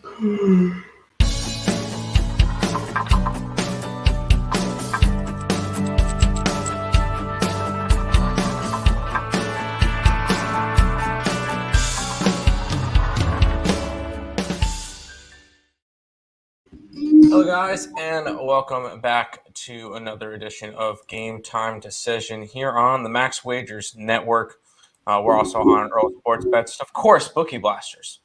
Hello guys, and welcome back to another edition of Game Time Decision here on the Max Wagers Network. We're also on Earl Sports Bets, of course, Bookie Blasters.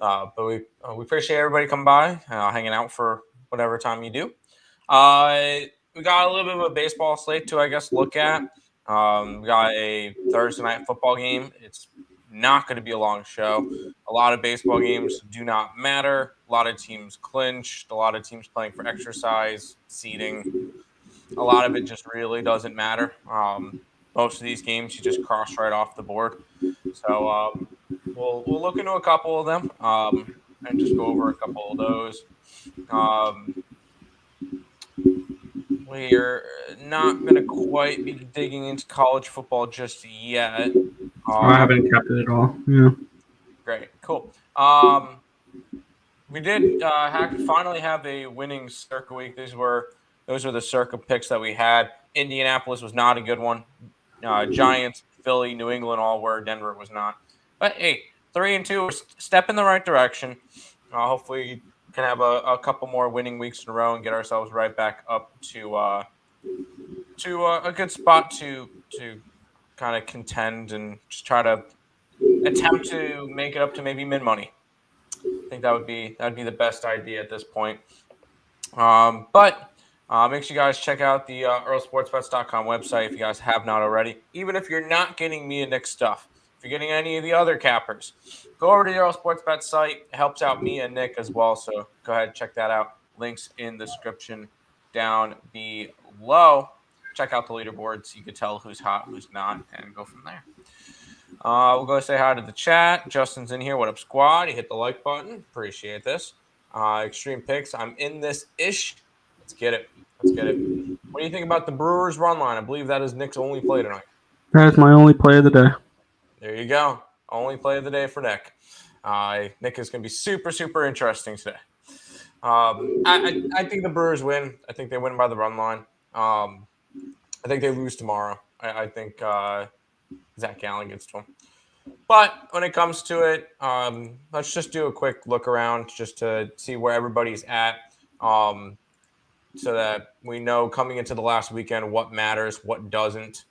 But we appreciate everybody coming by, hanging out for whatever time you do. We got a little bit of a baseball slate to, I guess, look at. We got a Thursday night football game. It's not going to be a long show. A lot of baseball games do not matter. A lot of teams clinched. A lot of teams playing for exercise, seeding. A lot of it just really doesn't matter. Most of these games you just cross right off the board. So we'll look into a couple of them and just go over a couple of those. We're not going to quite be digging into college football just yet. I haven't kept it at all. Yeah. Great. Cool. We did finally have a winning Circa week. Those were the Circa picks that we had. Indianapolis was not a good one. Giants, Philly, New England all were. Denver was not. But hey, 3-2, step in the right direction. Hopefully, we can have a couple more winning weeks in a row and get ourselves right back up to a good spot to kind of contend and just try to attempt to make it up to maybe mid-money. I think that would be the best idea at this point. But make sure you guys check out the earlsportsbets.com website if you guys have not already. Even if you're not getting me and Nick stuff, if you're getting any of the other cappers, go over to the Earl Sports Bet site. It helps out me and Nick as well. So go ahead and check that out. Links in the description down below. Check out the leaderboard so you can tell who's hot, who's not, and go from there. We'll go say hi to the chat. Justin's in here. What up, squad? He hit the like button. Appreciate this. Extreme picks. I'm in this ish. Let's get it. What do you think about the Brewers run line? I believe that is Nick's only play tonight. That is my only play of the day. There you go. Only play of the day for Nick. Nick is going to be super, super interesting today. I think the Brewers win. I think they win by the run line. I think they lose tomorrow. I think Zach Gallen gets to him. But when it comes to it, let's just do a quick look around just to see where everybody's at so that we know coming into the last weekend what matters, what doesn't.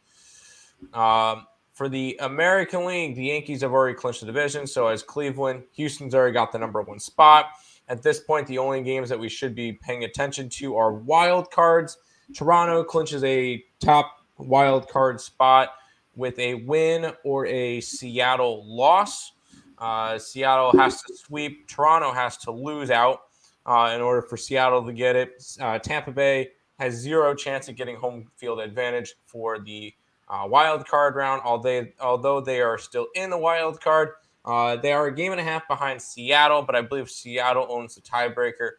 For the American League, the Yankees have already clinched the division. So has Cleveland. Houston's already got the number one spot. At this point, the only games that we should be paying attention to are wild cards. Toronto clinches a top wild card spot with a win or a Seattle loss. Seattle has to sweep. Toronto has to lose out in order for Seattle to get it. Tampa Bay has zero chance of getting home field advantage for the wild card round. Although they are still in the wild card, they are a game and a half behind Seattle, but I believe Seattle owns the tiebreaker.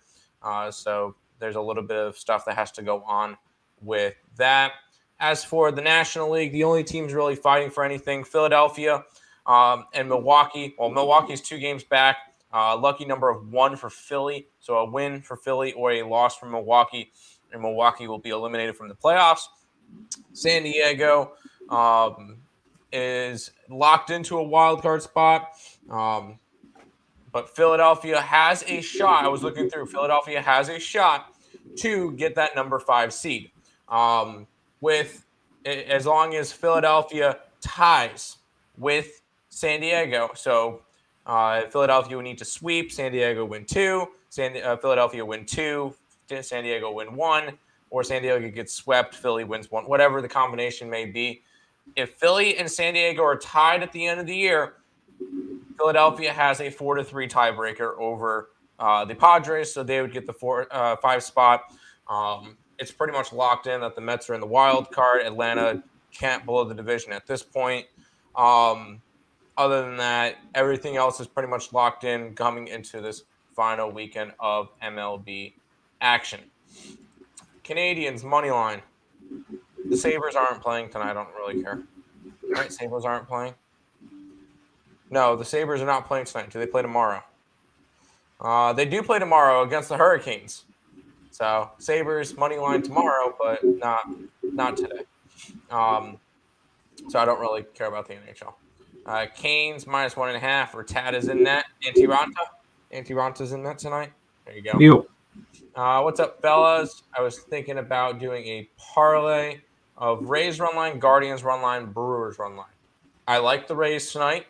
So there's a little bit of stuff that has to go on with that. As for the National League, the only teams really fighting for anything, Philadelphia and Milwaukee. Well, Milwaukee's 2 games back. Lucky number of 1 for Philly. So a win for Philly or a loss for Milwaukee, and Milwaukee will be eliminated from the playoffs. San Diego is locked into a wild card spot. But Philadelphia has a shot. I was looking through. Philadelphia has a shot to get that number 5 seed. With as long as Philadelphia ties with San Diego. So Philadelphia would need to sweep. San Diego win 2. Philadelphia win 2. San Diego win 1. Or San Diego gets swept. Philly wins 1. Whatever the combination may be. If Philly and San Diego are tied at the end of the year, Philadelphia has a 4-3 tiebreaker over the Padres. So they would get the 5 spot. It's pretty much locked in that the Mets are in the wild card. Atlanta can't blow the division at this point. Other than that, everything else is pretty much locked in coming into this final weekend of MLB action. Canadians, money line. The Sabres aren't playing tonight. I don't really care. Right? Sabres aren't playing? No, the Sabres are not playing tonight. Do they play tomorrow? They do play tomorrow against the Hurricanes. So Sabres money line tomorrow, but not today. So I don't really care about the NHL. Canes -1.5. Ratat is in net. Antiranta's in net tonight. There you go. You. What's up, fellas? I was thinking about doing a parlay of Rays run line, Guardians run line, Brewers run line. I like the Rays tonight.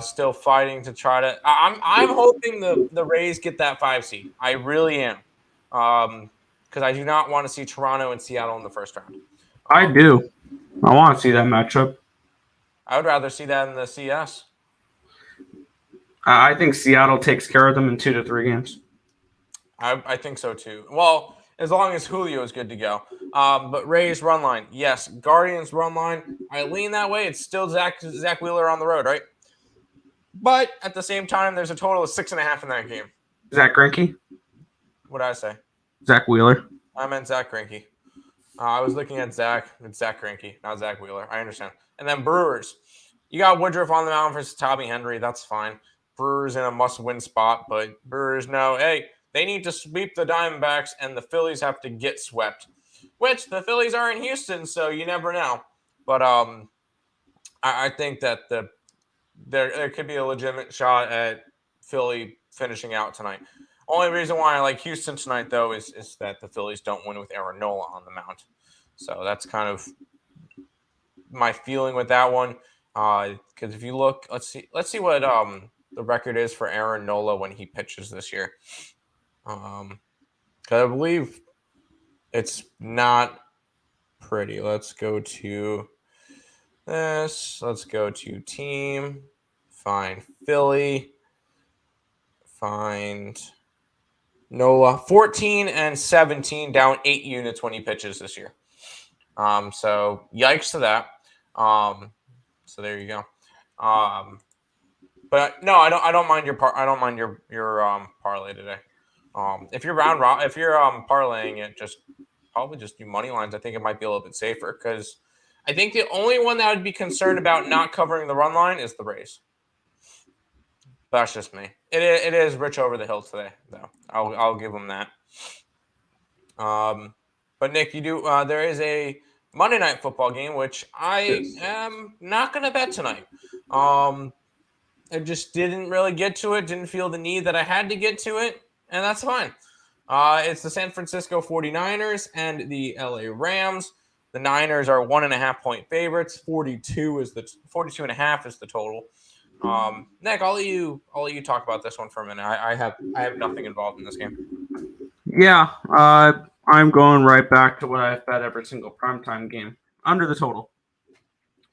Still fighting to try to. I'm hoping the Rays get that 5 seed. I really am, because I do not want to see Toronto and Seattle in the first round. I do. I want to see that matchup. I would rather see that in the CS. I think Seattle takes care of them in 2 to 3 games. I think so too. Well, as long as Julio is good to go. But Rays run line, yes. Guardians run line, I lean that way. It's still Zach Wheeler on the road, right? But at the same time, there's a total of 6.5 in that game. Zach Greinke? What did I say? Zach Wheeler. I meant Zach Greinke. I was looking at Zach. It's Zach Greinke, not Zach Wheeler. I understand. And then Brewers. You got Woodruff on the mound versus Tommy Henry. That's fine. Brewers in a must-win spot, but Brewers know, hey, they need to sweep the Diamondbacks, and the Phillies have to get swept, which the Phillies are in Houston, so you never know. But I think that there could be a legitimate shot at Philly finishing out tonight. Only reason why I like Houston tonight, though, is that the Phillies don't win with Aaron Nola on the mound. So that's kind of my feeling with that one. Because if you look, let's see what the record is for Aaron Nola when he pitches this year. Because I believe it's not pretty. Let's go to this. Let's go to team. Find Philly. Find Nola. 14-17, down 8 units when he pitches this year. So yikes to that. So there you go. But no, I don't mind your parlay today. If you're parlaying it, probably just do money lines. I think it might be a little bit safer because I think the only one that would be concerned about not covering the run line is the Rays. But that's just me. It is rich over the hill today, though. I'll give them that. But Nick, you do. There is a Monday Night Football game which I am not going to bet tonight. I just didn't really get to it. Didn't feel the need that I had to get to it, and that's fine. It's the San Francisco 49ers and the LA Rams. The Niners are 1.5-point favorites. 42.5 is the total. Nick, I'll let you talk about this one for a minute. I have nothing involved in this game. Yeah, I'm going right back to what I've bet every single primetime game. Under the total.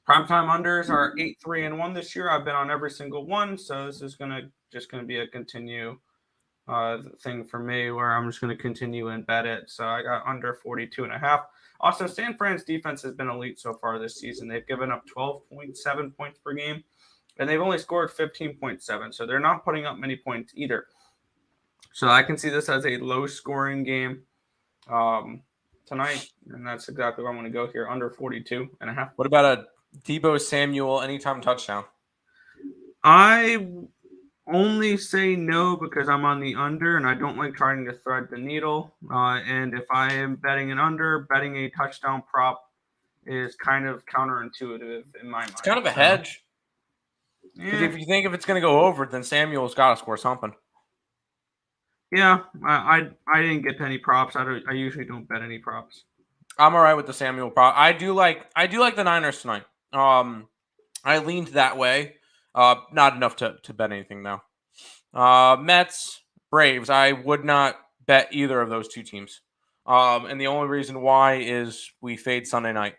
Primetime unders are 8-3-1 this year. I've been on every single one, so this is just gonna be a continue thing for me where I'm just gonna continue and bet it. So I got under 42.5. Also, San Fran's defense has been elite so far this season. They've given up 12.7 points per game, and they've only scored 15.7. So they're not putting up many points either. So I can see this as a low-scoring game tonight, and that's exactly where I'm going to go here, under 42.5. What about a Deebo Samuel anytime touchdown? I only say no because I'm on the under, and I don't like trying to thread the needle. And if I am betting an under, betting a touchdown prop is kind of counterintuitive in my mind. It's kind of a hedge. Yeah. If you think if it's going to go over, then Samuel's got to score something. Yeah, I didn't get to any props. I usually don't bet any props. I'm all right with the Samuel prop. I do like the Niners tonight. I leaned that way. Not enough to bet anything though. Mets, Braves. I would not bet either of those two teams. And the only reason why is we fade Sunday night.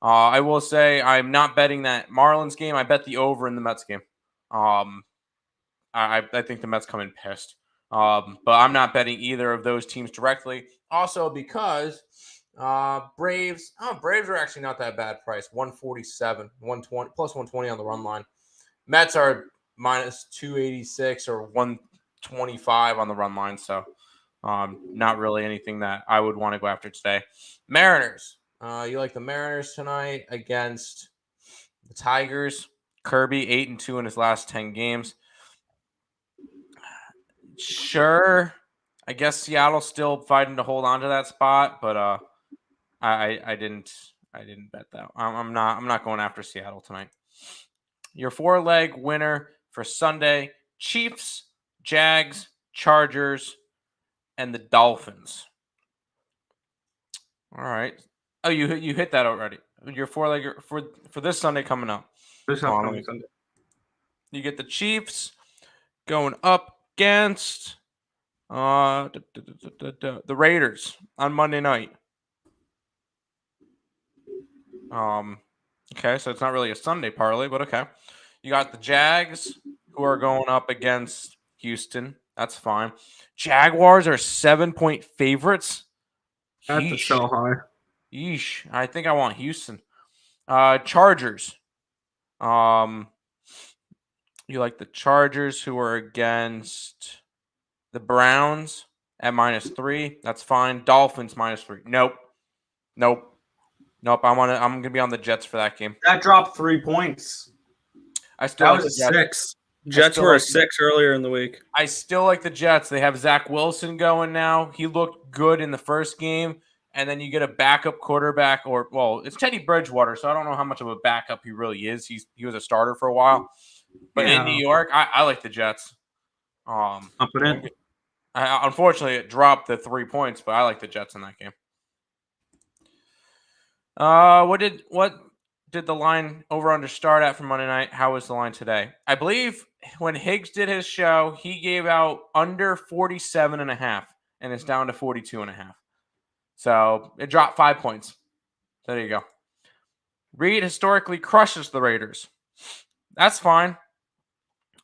I will say I'm not betting that Marlins game. I bet the over in the Mets game. I think the Mets come in pissed. But I'm not betting either of those teams directly. Also because Braves are actually not that bad price. 147, 120, plus 120 on the run line. Mets are minus 286 or 125 on the run line. So not really anything that I would want to go after today. Mariners. You like the Mariners tonight against the Tigers. Kirby 8-2 in his last 10 games. Sure. I guess Seattle's still fighting to hold on to that spot, but I didn't bet that. I'm not going after Seattle tonight. Your 4-leg winner for Sunday: Chiefs, Jags, Chargers, and the Dolphins. All right. Oh, you hit that already. Your 4-legger for this Sunday coming up. This upcoming Sunday. You get the Chiefs going up against the Raiders on Monday night. Okay, so it's not really a Sunday parlay, but okay. You got the Jags who are going up against Houston. That's fine. Jaguars are 7-point favorites. That's a sell high. Yeesh. I think I want Houston. Chargers. You like the Chargers who are against the Browns at -3. That's fine. Dolphins -3. Nope. I'm gonna be on the Jets for that game. That dropped 3 points. That was a 6. Jets were a 6 earlier in the week. I still like the Jets. They have Zach Wilson going now. He looked good in the first game, and then you get a backup quarterback, it's Teddy Bridgewater, so I don't know how much of a backup he really is. He was a starter for a while, but in New York, I like the Jets. Confident. Unfortunately, it dropped the 3 points, but I like the Jets in that game. What did the line over under start at for Monday night? How was the line today? I believe when Higgs did his show, he gave out under 47.5, and it's down to 42.5. So it dropped 5 points. There you go. Reed historically crushes the Raiders. That's fine.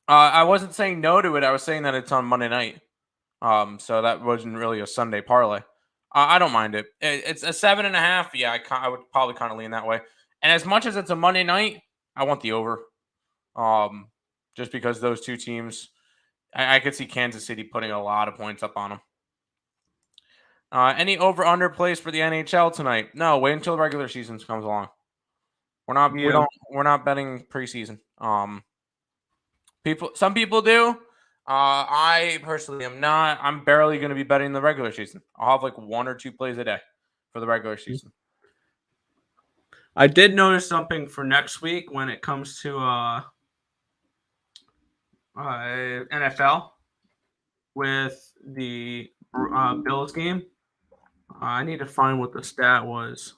I wasn't saying no to it. I was saying that it's on Monday night. So that wasn't really a Sunday parlay. I don't mind it. It's a 7.5. Yeah, I would probably kind of lean that way. And as much as it's a Monday night, I want the over. Just because those two teams, I could see Kansas City putting a lot of points up on them. Any over/under plays for the NHL tonight? No, wait until the regular season comes along. We're not betting preseason. Some people do. I personally am not. I'm barely going to be betting the regular season. I'll have like 1 or 2 plays a day for the regular season. I did notice something for next week when it comes to NFL with the Bills game. I need to find what the stat was.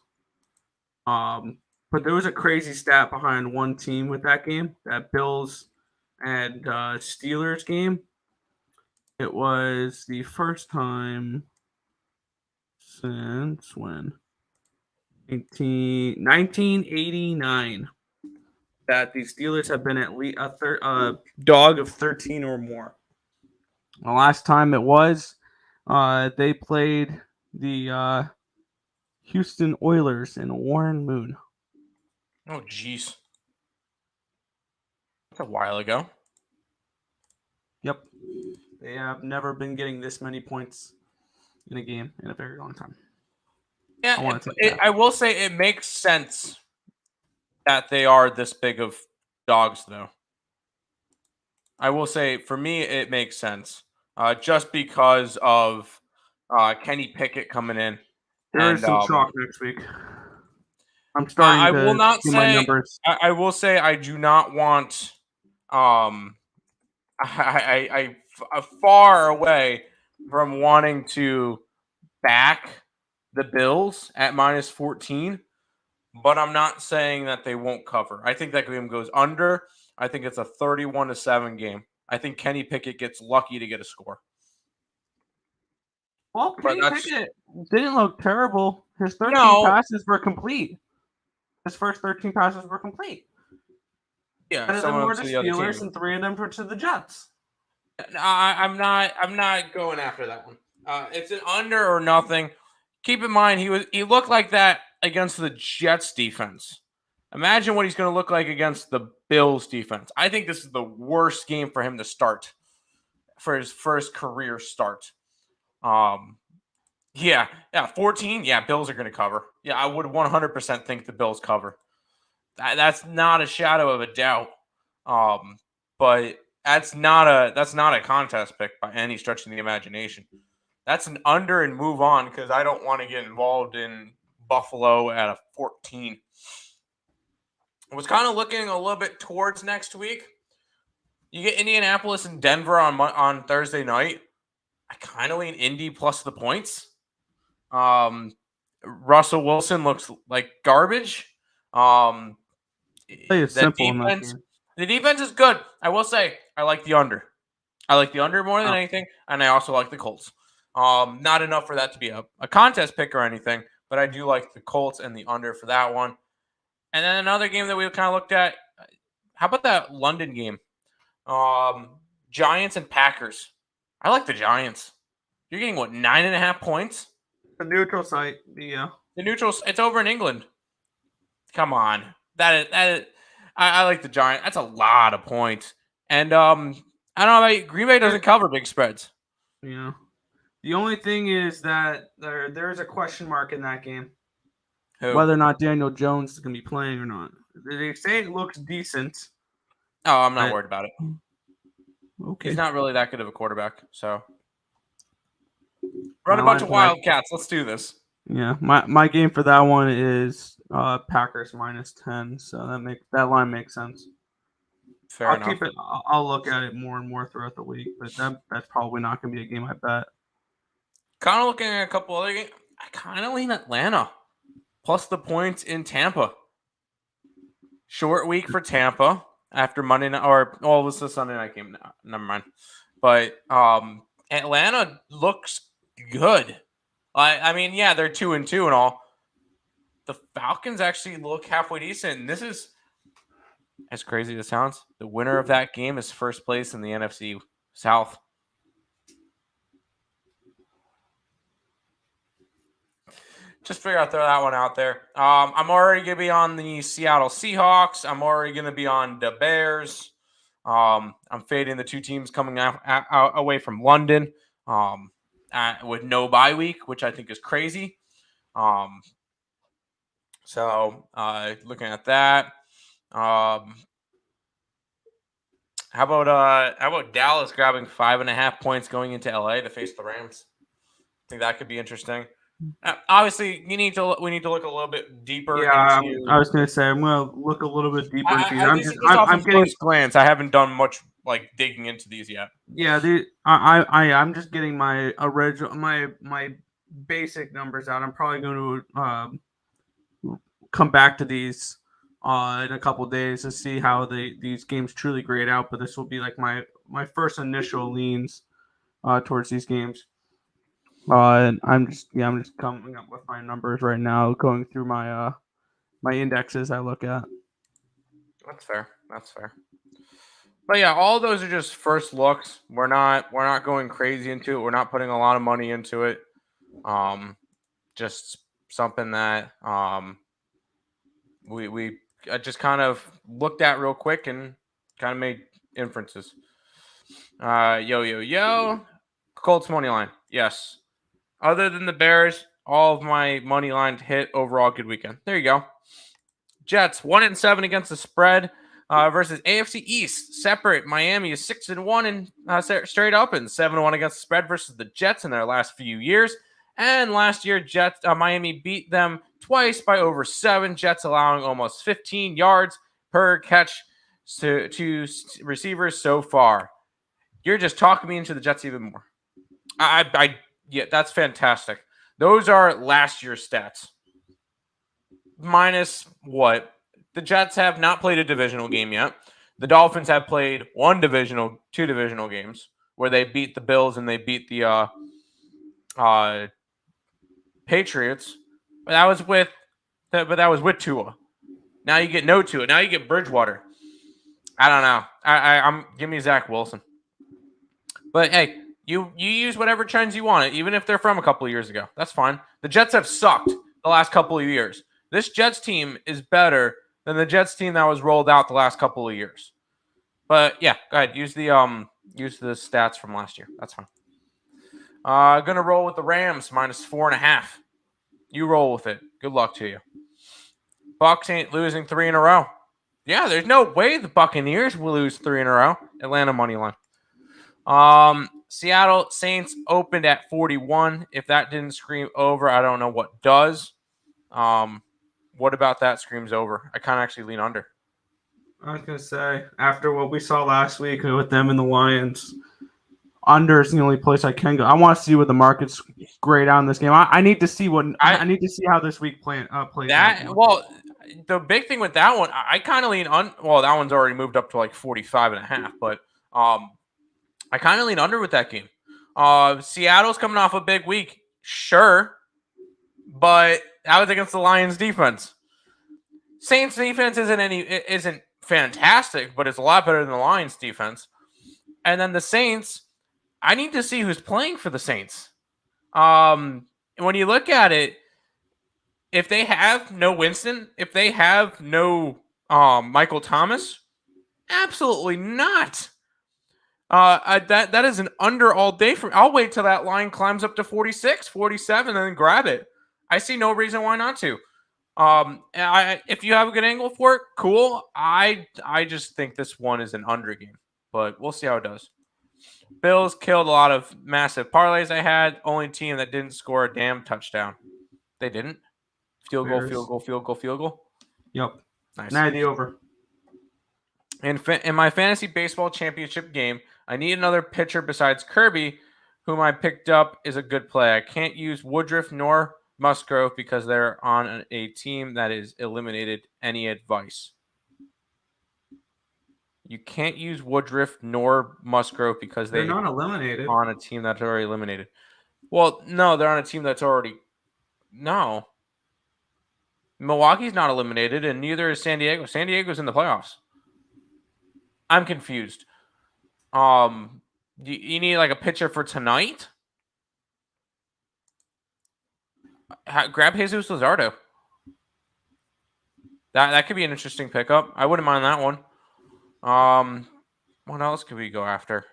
But there was a crazy stat behind one team with that game, that Bills and Steelers game. It was the first time since when? 1989 that the Steelers have been at least a dog of 13 or more. The last time it was, they played the Houston Oilers in Warren Moon. Oh, jeez. That's a while ago. Yep. They have never been getting this many points in a game in a very long time. Yeah, I will say it makes sense that they are this big of dogs, though. I will say, for me, it makes sense. Just because of Kenny Pickett coming in. There is some chalk next week. I'm starting I will not do say, my numbers. I will say I do not want I far away from wanting to back the Bills at -14, but I'm not saying that they won't cover. I think that game goes under. I think it's a 31-7 game. I think Kenny Pickett gets lucky to get a score. Well, Kenny Pickett didn't look terrible. His 13 passes were complete. His first 13 passes were complete. Yeah, 10 of them were to the Steelers and 3 of them were to the Jets. I'm not going after that one. It's an under or nothing. Keep in mind he looked like that against the Jets defense. Imagine what he's going to look like against the Bills defense. I think this is the worst game for him to start for his first career start. 14. Yeah, Bills are going to cover. Yeah, I would 100% think the Bills cover. That's not a shadow of a doubt. But That's not a contest pick by any stretch of the imagination. That's an under and move on because I don't want to get involved in Buffalo at a 14. I was kind of looking a little bit towards next week. You get Indianapolis and Denver on Thursday night. I kind of lean Indy plus the points. Russell Wilson looks like garbage. Play is simple in that defense, game. the defense is good. I will say I like the under. I like the under more than anything, and I also like the Colts. Not enough for that to be a contest pick or anything, but I do like the Colts and the under for that one. And then another game that we kind of looked at. How about that London game? Giants and Packers. I like the Giants. You're getting what, 9.5 points? The neutral site, yeah. The neutral. It's over in England. Come on, that is. I like the Giants. That's a lot of points. And I don't know about you, Green Bay doesn't cover big spreads. Yeah. The only thing is that there's a question mark in that game. Who? Whether or not Daniel Jones is going to be playing or not. They say it looks decent. Oh, I'm not worried about it. Okay. He's not really that good of a quarterback. So run a bunch of Wildcats. Let's do this. Yeah. My game for that one is Packers minus 10. So that line makes sense. Fair enough. I'll look at it more and more throughout the week, but that's probably not going to be a game I bet. Kind of looking at a couple other games. I kind of lean Atlanta plus the points in Tampa. Short week for Tampa after Monday night, it was the Sunday night game. No, never mind. But Atlanta looks good. I mean, yeah, they're 2-2 and all. The Falcons actually look halfway decent. And this is, as crazy as it sounds, the winner of that game is first place in the NFC South. Just figure out, throw that one out there. I'm already going to be on the Seattle Seahawks. I'm already going to be on the Bears. I'm fading the two teams coming out away from London with no bye week, which I think is crazy. So looking at that. How about Dallas grabbing 5.5 points going into LA to face the Rams? I think that could be interesting. Obviously, we need to look a little bit deeper. Yeah, into, I was going to say I'm going to look a little bit deeper into it. I'm getting first glance. I haven't done much like digging into these yet. Yeah, I'm just getting my original my basic numbers out. I'm probably going to come back to these in a couple days to see how these games truly grade out. But this will be like my first initial leans towards these games. And I'm just coming up with my numbers right now, going through my my indexes I look at. That's fair. But yeah, all those are just first looks. We're not going crazy into it. We're not putting a lot of money into it. Just something that we just kind of looked at real quick and kind of made inferences. Colts money line. Yes. Other than the Bears, all of my money line hit. Overall, good weekend. There you go. Jets 1-7 against the spread versus AFC East. Separate. Miami is 6-1 and straight up, and 7-1 against the spread versus the Jets in their last few years. And last year, Miami beat them twice by over 7. Jets allowing almost 15 yards per catch to receivers so far. You're just talking me into the Jets even more. Yeah, that's fantastic. Those are last year's stats. Minus what? The Jets have not played a divisional game yet. The Dolphins have played two divisional games where they beat the Bills and they beat the Patriots. But that was with Tua. Now you get no Tua. Now you get Bridgewater. I don't know. I'm give me Zach Wilson. But hey, you use whatever trends you want, even if they're from a couple of years ago. That's fine. The Jets have sucked the last couple of years. This Jets team is better than the Jets team that was rolled out the last couple of years. But yeah, go ahead. Use the stats from last year. That's fine. Gonna roll with the Rams minus 4.5. You roll with it. Good luck to you. Bucks ain't losing 3 in a row. Yeah, there's no way the Buccaneers will lose 3 in a row. Atlanta money line. Seattle Saints opened at 41. If that didn't scream over, I don't know what does. What about that screams over? I kind of actually lean under. I was gonna say, after what we saw last week with them and the Lions, under is the only place I can go. I want to see what the market's grade on this game. I need to see I need to see how this week plays out. Well, the big thing with that one, I kind of lean on. Well, that one's already moved up to like 45.5, but I kind of lean under with that game. Seattle's coming off a big week, sure, but that was against the Lions defense. Saints defense isn't fantastic, but it's a lot better than the Lions defense. And then the Saints, I need to see who's playing for the Saints. When you look at it, if they have no Winston, if they have no Michael Thomas, absolutely not. That is an under all day for me. I'll wait till that line climbs up to 46, 47, and then grab it. I see no reason why not to. If you have a good angle for it, cool. I just think this one is an under game, but we'll see how it does. Bills killed a lot of massive parlays I had. Only team that didn't score a damn touchdown. They didn't. Field goal. Yep. Nice. Now the over. In my fantasy baseball championship game, I need another pitcher besides Kirby, whom I picked up is a good play. I can't use Woodruff nor Musgrove because they're on a team that is eliminated. Any advice? You can't use Woodruff nor Musgrove because they're not eliminated. On a team that's already eliminated. Well, no, they're on a team that's already... No. Milwaukee's not eliminated, and neither is San Diego. San Diego's in the playoffs. I'm confused. You need like a pitcher for tonight? Grab Jesus Luzardo. That could be an interesting pickup. I wouldn't mind that one. What else could we go after?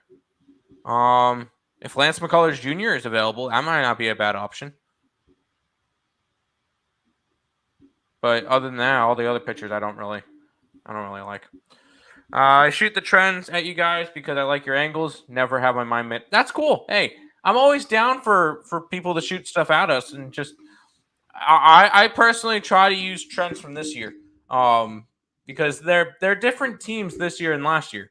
If Lance McCullers Jr. is available, that might not be a bad option. But other than that, all the other pitchers I don't really like. I shoot the trends at you guys because I like your angles. Never have my mind met. That's cool. Hey, I'm always down for people to shoot stuff at us, and just I personally try to use trends from this year, because they're different teams this year and last year.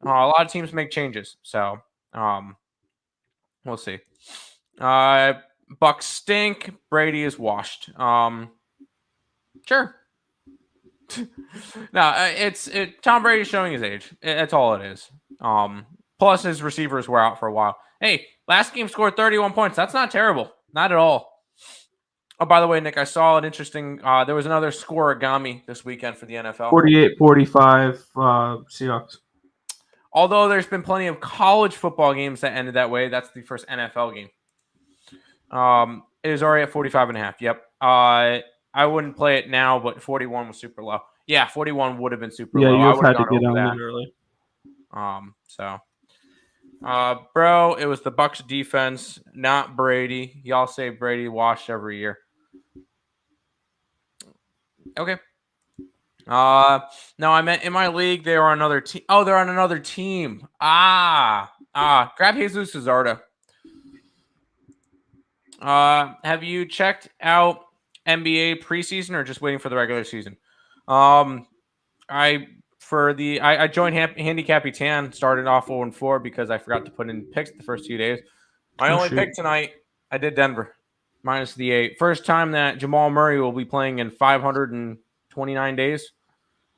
A lot of teams make changes, so we'll see. Bucks stink. Brady is washed. Sure. No, it's Tom Brady showing his age. That's all it is. Plus his receivers were out for a while. Hey, last game scored 31 points. That's not terrible. Not at all. Oh, by the way, Nick, I saw an interesting. There was another scoregami this weekend for the NFL. 48-45 Seahawks. Although there's been plenty of college football games that ended that way, that's the first NFL game. It is already at 45.5. Yep. I wouldn't play it now, but 41 was super low. Yeah, 41 would have been super low. Yeah, you I had to get on that early. Bro, it was the Bucks defense, not Brady. Y'all say Brady washed every year. Okay. No, I meant in my league they are on another team. Oh, they're on another team. Grab Jesus Luzardo. Have you checked out NBA preseason or just waiting for the regular season? I joined Handicap Tan, started off 0-4 because I forgot to put in picks the first 2 days. My only pick tonight, I did Denver minus the 8. First time that Jamal Murray will be playing in 529 days.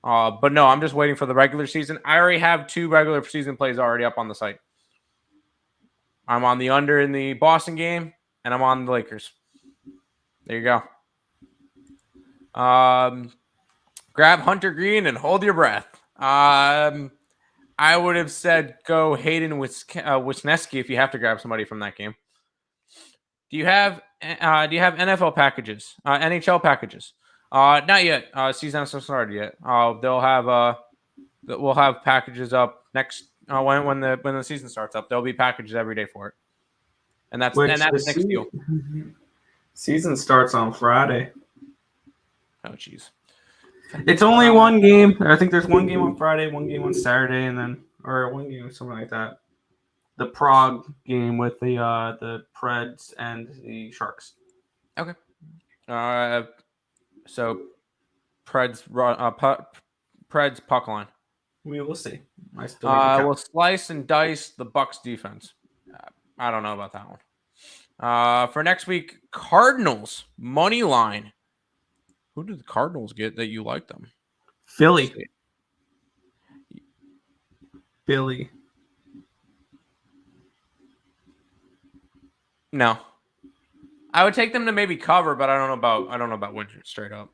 But no, I'm just waiting for the regular season. I already have 2 regular season plays already up on the site. I'm on the under in the Boston game, and I'm on the Lakers. There you go. Grab Hunter Green and hold your breath. I would have said go Hayden Wisniewski if you have to grab somebody from that game. Do you have NFL packages? NHL packages? Not yet. Season hasn't started yet. We'll have packages up next when the season starts up. There'll be packages every day for it, and that's next deal. Season starts on Friday. Oh, jeez. It's only one game. I think there's one game on Friday, one game on Saturday, and then or one game something like that. The Prague game with the Preds and the Sharks. Okay. So Preds puck line. We will see. I still need to count. We'll slice and dice the Bucks defense. I don't know about that one. For next week, Cardinals money line. Who did the Cardinals get that you like them? Philly. Philly. No. I would take them to maybe cover, but I don't know about winning straight up.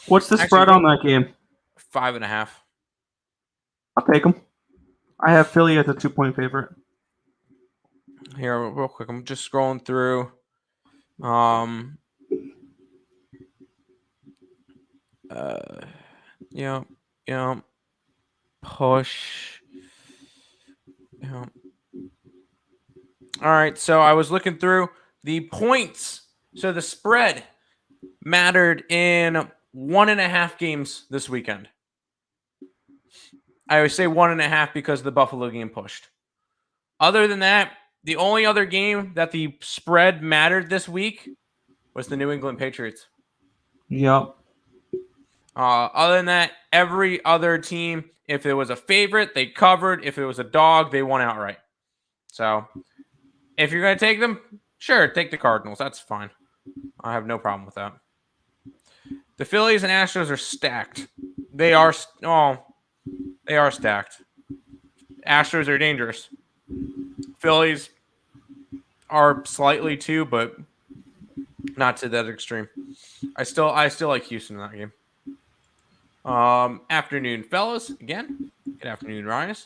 What's the spread on that game? 5.5. I'll take them. I have Philly as a 2-point favorite. Here, real quick. I'm just scrolling through. Yeah. Push. Yeah. All right. So I was looking through the points. So the spread mattered in 1.5 games this weekend. I always say 1.5 because the Buffalo game pushed. Other than that, the only other game that the spread mattered this week was the New England Patriots. Yep. Other than that, every other team, if it was a favorite, they covered. If it was a dog, they won outright. So if you're going to take them, sure, take the Cardinals. That's fine. I have no problem with that. The Phillies and Astros are stacked. They are stacked. Astros are dangerous. Phillies are slightly too, but not to that extreme. I still like Houston in that game. Afternoon, fellas. Again, good afternoon, Ryan.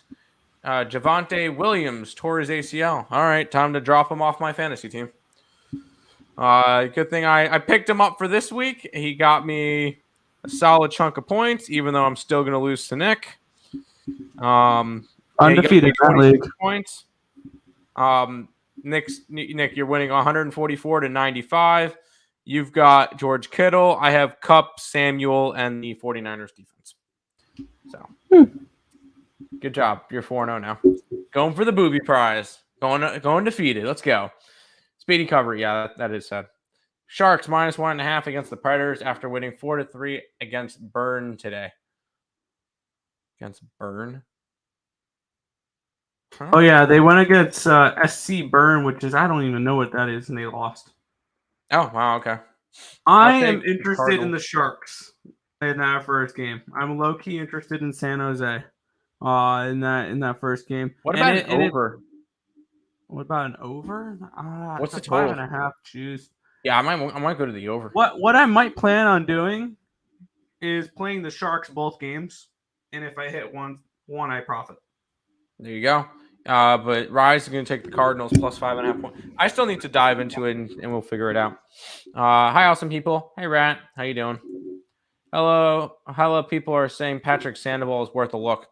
Javonte Williams tore his ACL. All right, time to drop him off my fantasy team. Good thing I picked him up for this week. He got me a solid chunk of points, even though I'm still going to lose to Nick. Undefeated in that league. Points. Nick, you're winning 144 to 95. You've got George Kittle. I have Kupp, Samuel, and the 49ers defense. So, good job. You're 4-0 now. Going for the booby prize. Going defeated. Let's go. Speedy cover. Yeah, that is sad. Sharks -1.5 against the Predators after winning 4-3 against Burn today. Against Burn? Huh? Oh, yeah. They went against SC Burn, which is, I don't even know what that is, and they lost. Oh, wow. Okay. I am interested in the Sharks in that first game. I'm low-key interested in San Jose in that first game. What about an over? What about an over? What's the total? 5.5 choose. Yeah, I might go to the over. What I might plan on doing is playing the Sharks both games, and if I hit one I profit. There you go. But Rise is going to take the Cardinals plus 5.5 points. I still need to dive into it, and we'll figure it out. Hi, awesome people. Hey, Rat. How you doing? Hello. People are saying Patrick Sandoval is worth a look.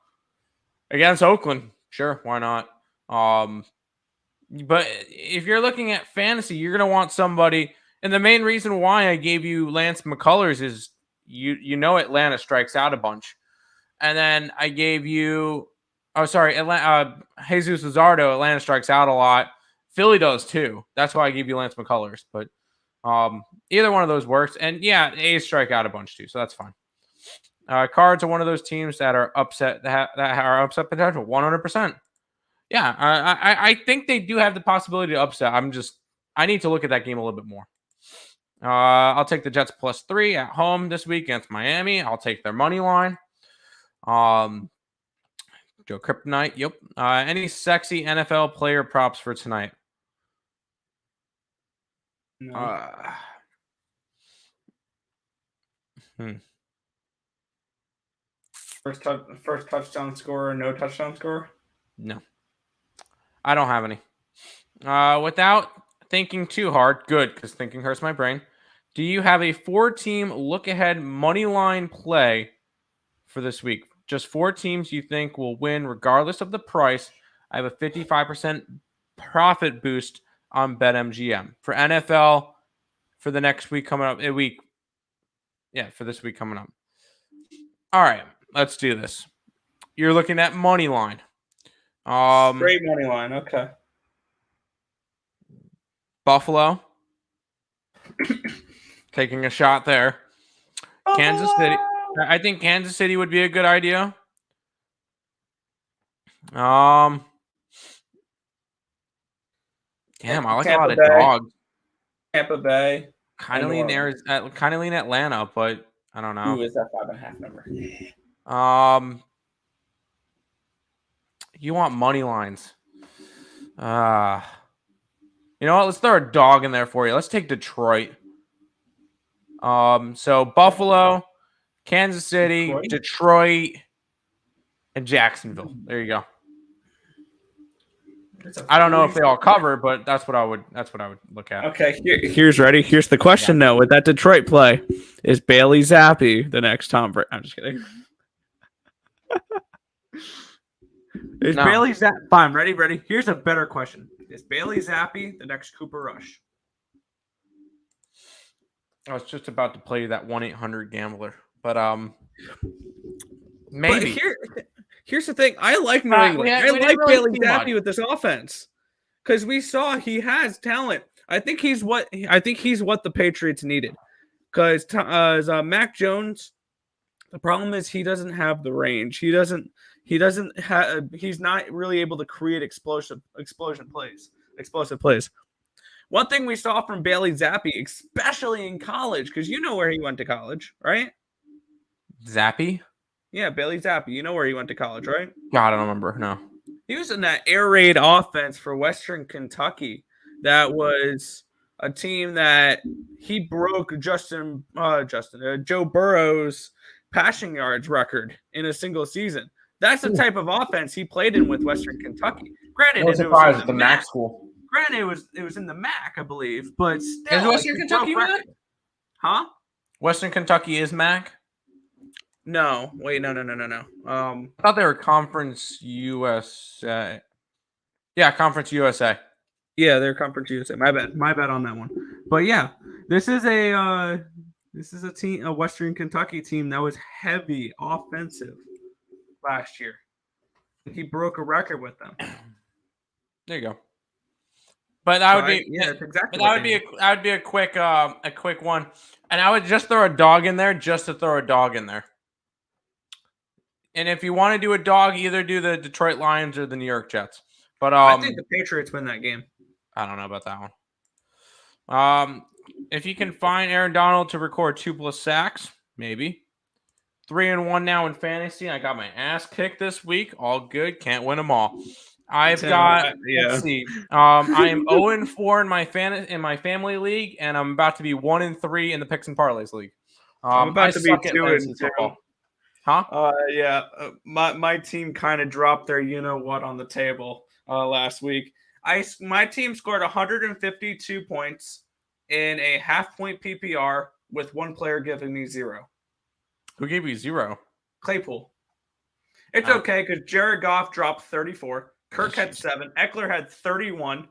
Against Oakland. Sure, why not? But if you're looking at fantasy, you're going to want somebody. And the main reason why I gave you Lance McCullers is you know Atlanta strikes out a bunch. And then I gave you... Oh, sorry. Jesus Luzardo, Atlanta strikes out a lot. Philly does too. That's why I gave you Lance McCullers. But either one of those works. And yeah, A's strike out a bunch too, so that's fine. Cards are one of those teams that are upset that are upset potential, 100%. Yeah, I think they do have the possibility to upset. I need to look at that game a little bit more. I'll take the Jets +3 at home this week against Miami. I'll take their money line. Joe Kryptonite. Yep. Any sexy NFL player props for tonight? No. First touchdown scorer, no touchdown scorer? No. I don't have any. Without thinking too hard, good, because thinking hurts my brain. Do you have a 4-team look-ahead money line play for this week? Just 4 teams you think will win regardless of the price. I have a 55% profit boost on BetMGM. For NFL, for the next week coming up, for this week coming up. All right, let's do this. You're looking at money line. Straight money line. Okay. Buffalo. Taking a shot there. Kansas City. I think Kansas City would be a good idea. Damn, I like a lot of dogs. Tampa Bay. Kind of lean Atlanta, but I don't know. Ooh, is that 5.5 number? You want money lines? You know what? Let's throw a dog in there for you. Let's take Detroit. So Buffalo, Kansas City, Detroit, and Jacksonville. There you go. I don't know if they all cover, but that's what I would look at. Okay, here's the question though. With that Detroit play, is Bailey Zappi the next Tom Brady? I'm just kidding. Bailey Zappi fine? Ready? Here's a better question: is Bailey Zappi the next Cooper Rush? I was just about to play that 1-800-GAMBLER, but maybe. But here's the thing: I like New England. I like Bailey Zappi with this offense because we saw he has talent. I think he's what the Patriots needed. Because Mac Jones, the problem is he doesn't have the range. He's not really able to create explosive plays. One thing we saw from Bailey Zappi, especially in college, because you know where he went to college, right? Zappi? Yeah, Bailey Zappi. You know where he went to college, right? God, I don't remember. No. He was in that air raid offense for Western Kentucky. That was a team that he broke Joe Burrow's passing yards record in a single season. That's the type of offense he played in with Western Kentucky. Granted, it was the MAC school. Granted, it was in the MAC, I believe, but still, is Western Kentucky MAC? Huh? Western Kentucky is MAC? No. Wait, no. I thought they were Conference USA. Yeah, Conference USA. Yeah, they're Conference USA. My bad on that one. But yeah, this is a Western Kentucky team that was heavy offensive last year. He broke a record with them. There you go. But that would be exactly. That would be a quick one, and I would just throw a dog in there just to throw a dog in there. And if you want to do a dog, either do the Detroit Lions or the New York Jets. But I think the Patriots win that game. I don't know about that one. If you can find Aaron Donald to record 2+ sacks, maybe. 3-1 now in fantasy. I got my ass kicked this week. All good. Can't win them all. Let's see. I am 0-4 in my family league, and I'm about to be 1-3 in the Picks and Parlays league. I'm about to be 2-2. Huh? My team kind of dropped their you-know-what on the table last week. My team scored 152 points in a half-point PPR with one player giving me 0. Who gave you 0? Claypool. It's okay because Jared Goff dropped 34. Kirk had 7. Eckler had 31.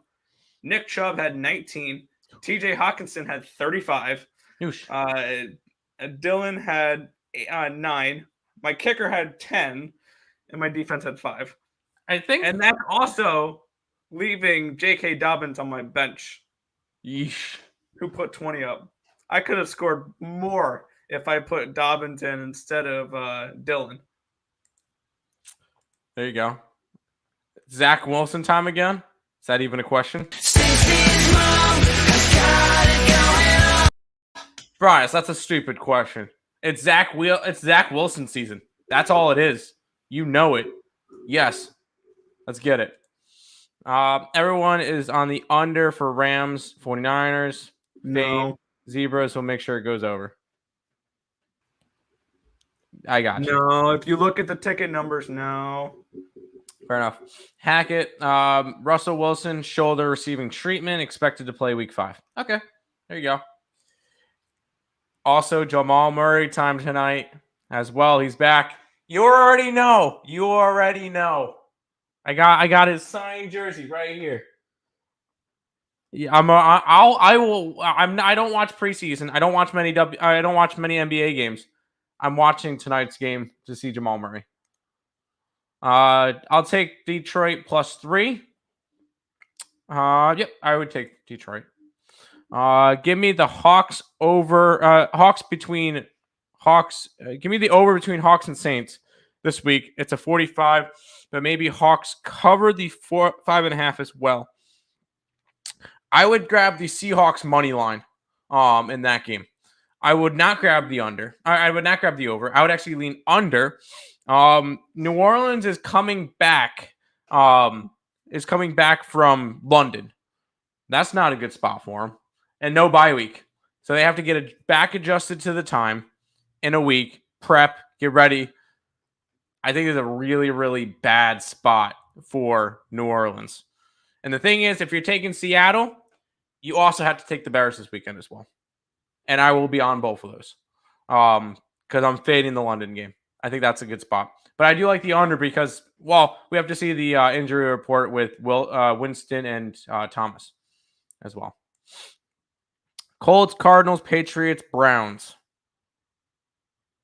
Nick Chubb had 19. TJ Hawkinson had 35. Dylan had 9. My kicker had 10. And my defense had 5. And that's also leaving J.K. Dobbins on my bench. Yeesh. Who put 20 up. I could have scored more if I put Dobbins in instead of Dylan. There you go. Zach Wilson time again? Is that even a question? Bryce, that's a stupid question. It's Zach Wilson season. That's all it is. You know it. Yes. Let's get it. Everyone is on the under for Rams, 49ers. No. Zebras will make sure it goes over. I got you. No, if you look at the ticket numbers, no. Fair enough. Hackett, Russell Wilson, shoulder receiving treatment, expected to play week 5. Okay, there you go. Also, Jamal Murray time tonight as well. He's back. You already know. I got his signed jersey right here. Yeah, I don't watch preseason. I don't watch many NBA games. I'm watching tonight's game to see Jamal Murray. I'll take Detroit +3. Yep, I would take Detroit. Give me the Hawks over. Hawks between Hawks. Give me the over between Hawks and Saints this week. It's a 45, but maybe Hawks cover the 5.5 as well. I would grab the Seahawks money line in that game. I would not grab the under. I would not grab the over. I would actually lean under. New Orleans is coming back. Is coming back from London. That's not a good spot for them. And no bye week. So they have to get it back adjusted to the time in a week. Prep, get ready. I think it's a really, really bad spot for New Orleans. And the thing is, if you're taking Seattle, you also have to take the Bears this weekend as well. And I will be on both of those because I'm fading the London game. I think that's a good spot. But I do like the under because, well, we have to see the injury report with Winston and Thomas as well. Colts, Cardinals, Patriots, Browns.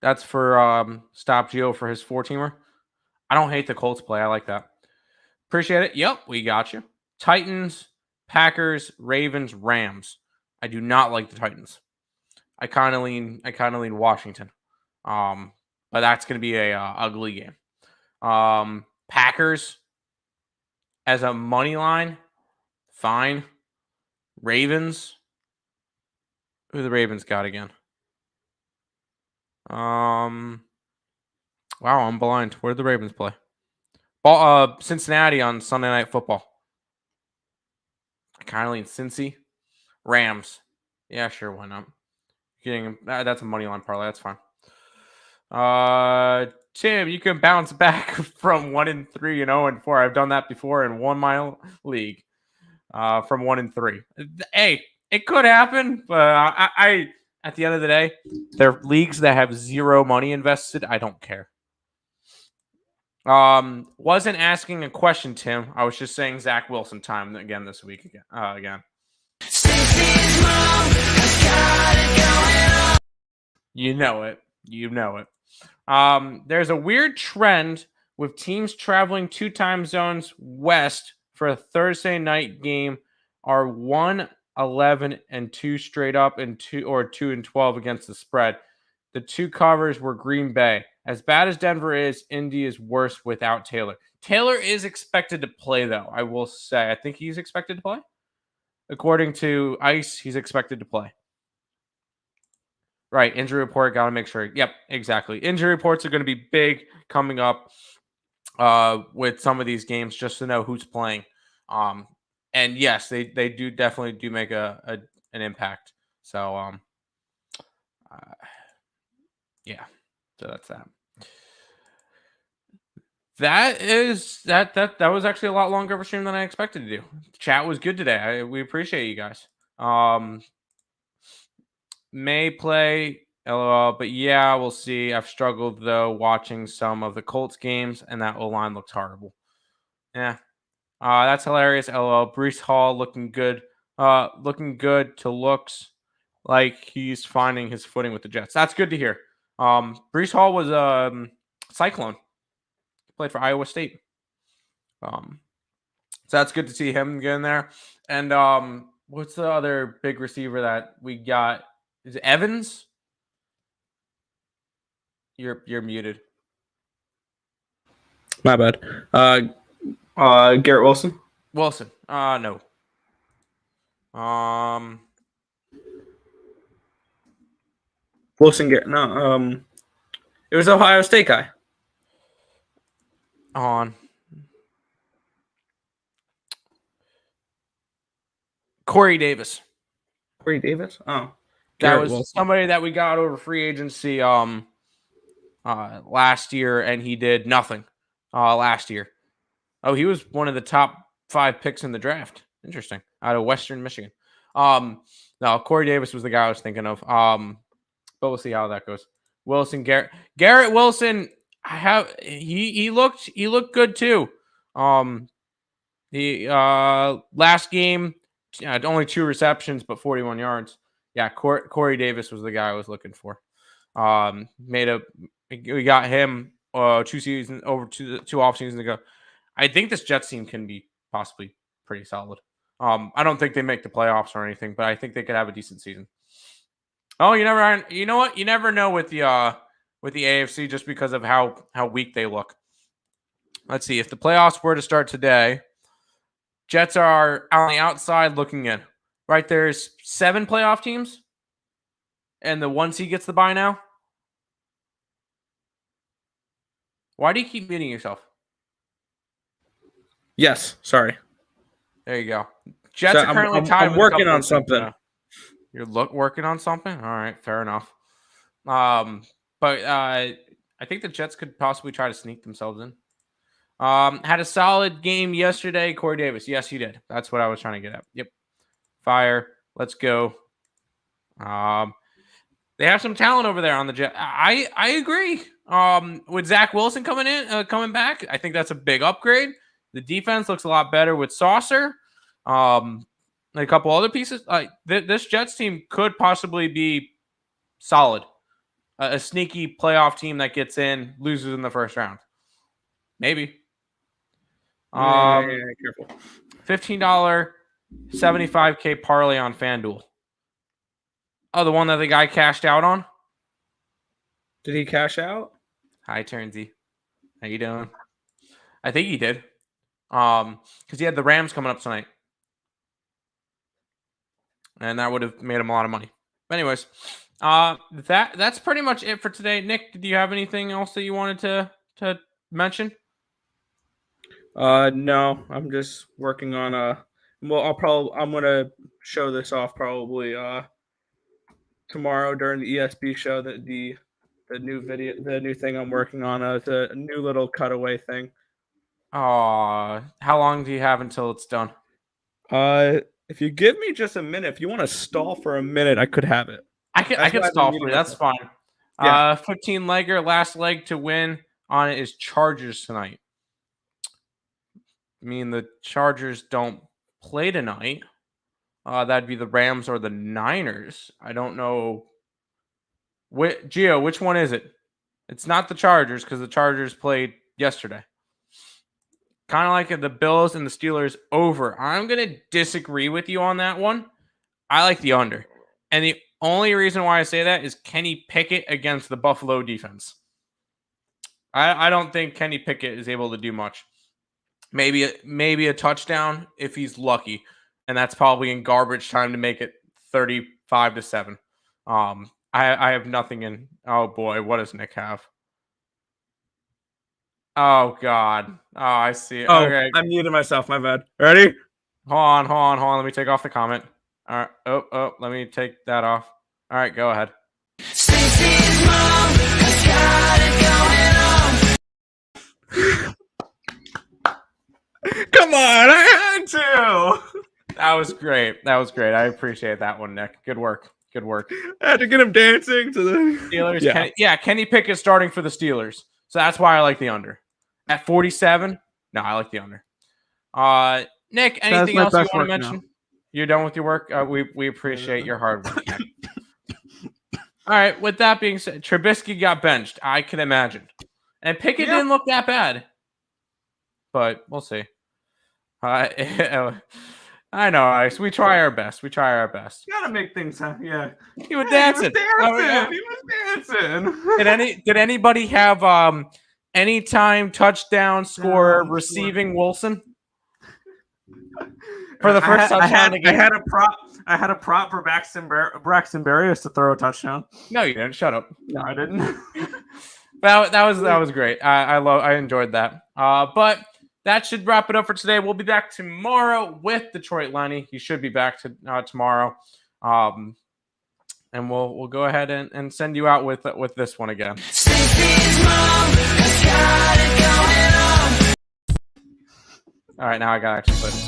That's for Stop Gio for his 4-teamer. I don't hate the Colts play. I like that. Appreciate it. Yep, we got you. Titans, Packers, Ravens, Rams. I do not like the Titans. I kind of lean Washington. But that's going to be a ugly game. Packers as a money line, fine. Ravens. Who the Ravens got again? Wow, I'm blind. Where did the Ravens play? Cincinnati on Sunday Night Football. I kind of lean Cincy. Rams. Yeah, sure, why not? Getting that's a money line parlay. That's fine. Tim, you can bounce back from 1-3 and 0-4. I've done that before and won my league. From 1-3. Hey, it could happen, but I at the end of the day, they're leagues that have zero money invested. I don't care. Wasn't asking a question, Tim. I was just saying Zach Wilson time again this week again. You know it. There's a weird trend with teams traveling 2 time zones west for a Thursday night game are 1-11-2 straight up and 2-12 against the spread. The 2 covers were Green Bay. As bad as Denver is, Indy is worse without Taylor. Taylor is expected to play, though, I will say. I think he's expected to play. According to ICE, he's expected to play. Right, injury report, got to make sure. Yep, exactly. Injury reports are going to be big coming up with some of these games just to know who's playing. And yes, they do definitely make an impact. So, yeah. So that's that. That was actually a lot longer of a stream than I expected to do. Chat was good today. We appreciate you guys. May play, LOL, but yeah, we'll see. I've struggled though watching some of the Colts games, and that O-line looks horrible. Yeah, that's hilarious. LOL. Breece Hall looking good to looks like he's finding his footing with the Jets. That's good to hear. Breece Hall was a Cyclone. Played for Iowa State. So that's good to see him get in there. And what's the other big receiver that we got? Is it Evans? You're muted. My bad. Garrett Wilson. Wilson. No. Wilson Garrett. No. It was Ohio State guy. On. Corey Davis. Corey Davis? Oh. That was somebody that we got over free agency last year, and he did nothing last year. Oh, he was one of the top 5 picks in the draft. Interesting. Out of Western Michigan. No, Corey Davis was the guy I was thinking of. But we'll see how that goes. Wilson, Garrett Wilson, he looked good too. The last game, only 2 receptions, but 41 yards. Yeah, Corey Davis was the guy I was looking for. We got him 2 off seasons ago. I think this Jets team can be possibly pretty solid. I don't think they make the playoffs or anything, but I think they could have a decent season. Oh, you know what? You never know with the AFC just because of how weak they look. Let's see. If the playoffs were to start today, Jets are on the outside looking in. Right, there's 7 playoff teams, and the 1 seed gets the bye now. Why do you keep muting yourself? Yes, sorry. There you go. Jets are currently tied. I'm working on something. You're working on something? All right, fair enough. But I think the Jets could possibly try to sneak themselves in. Had a solid game yesterday, Corey Davis. Yes, you did. That's what I was trying to get at. Yep. Fire. Let's go. They have some talent over there on the Jets. I agree. With Zach Wilson coming back, I think that's a big upgrade. The defense looks a lot better with Saucer. A couple other pieces. This Jets team could possibly be solid. A sneaky playoff team that gets in, loses in the first round. Maybe. Careful. $15 $75K parlay on FanDuel. Oh, the one that the guy cashed out on? Did he cash out? Hi, Turnsy. How you doing? I think he did. Because he had the Rams coming up tonight. And that would have made him a lot of money. But anyways, that's pretty much it for today. Nick, did you have anything else that you wanted to mention? No, I'm just working on I'm gonna show this off probably tomorrow during the ESB show, that the new thing I'm working on. It's a new little cutaway thing. How long do you have until it's done? If you give me just a minute, if you want to stall for a minute, I could have it. I could stall for you. That's fine. Yeah. 15 legger, last leg to win on it is Chargers tonight. I mean, the Chargers don't play tonight. That'd be the Rams or the Niners. I don't know. Gio, which one is it? It's not the Chargers because the Chargers played yesterday. Kind of like the Bills and the Steelers over. I'm going to disagree with you on that one. I like the under. And the only reason why I say that is Kenny Pickett against the Buffalo defense. I don't think Kenny Pickett is able to do much. Maybe a touchdown if he's lucky. And that's probably in garbage time to make it 35-7. I have nothing in. Oh, boy. What does Nick have? Oh, God. Oh, I see. Oh, okay. I muted myself. My bad. Ready? Hold on. Let me take off the comment. All right. Oh, let me take that off. All right, go ahead. Stacey's mom has got it going on. Come on, I had to. That was great. I appreciate that one, Nick. Good work. I had to get him dancing to the Steelers. Yeah. Kenny Pickett starting for the Steelers. So that's why I like the under. At 47, no, I like the under. Nick, anything else you want to mention? Now. You're done with your work? We appreciate your hard work, Nick. All right, with that being said, Trubisky got benched. I can imagine. And Pickett didn't look that bad. But we'll see. I know, Ice. We try our best. You gotta make things happen. Yeah. He was dancing. He was dancing. Did anybody have anytime touchdown scorer receiving Wilson? For the first touchdown again. I had a prop for Braxton Berrios to throw a touchdown. No, you didn't. Shut up. No, I didn't. that was great. I enjoyed that. But that should wrap it up for today. We'll be back tomorrow with Detroit Lenny. He should be back tomorrow. And we'll go ahead and send you out with this one again. Stacey's mom has got it going on. All right, now I got to actually put it.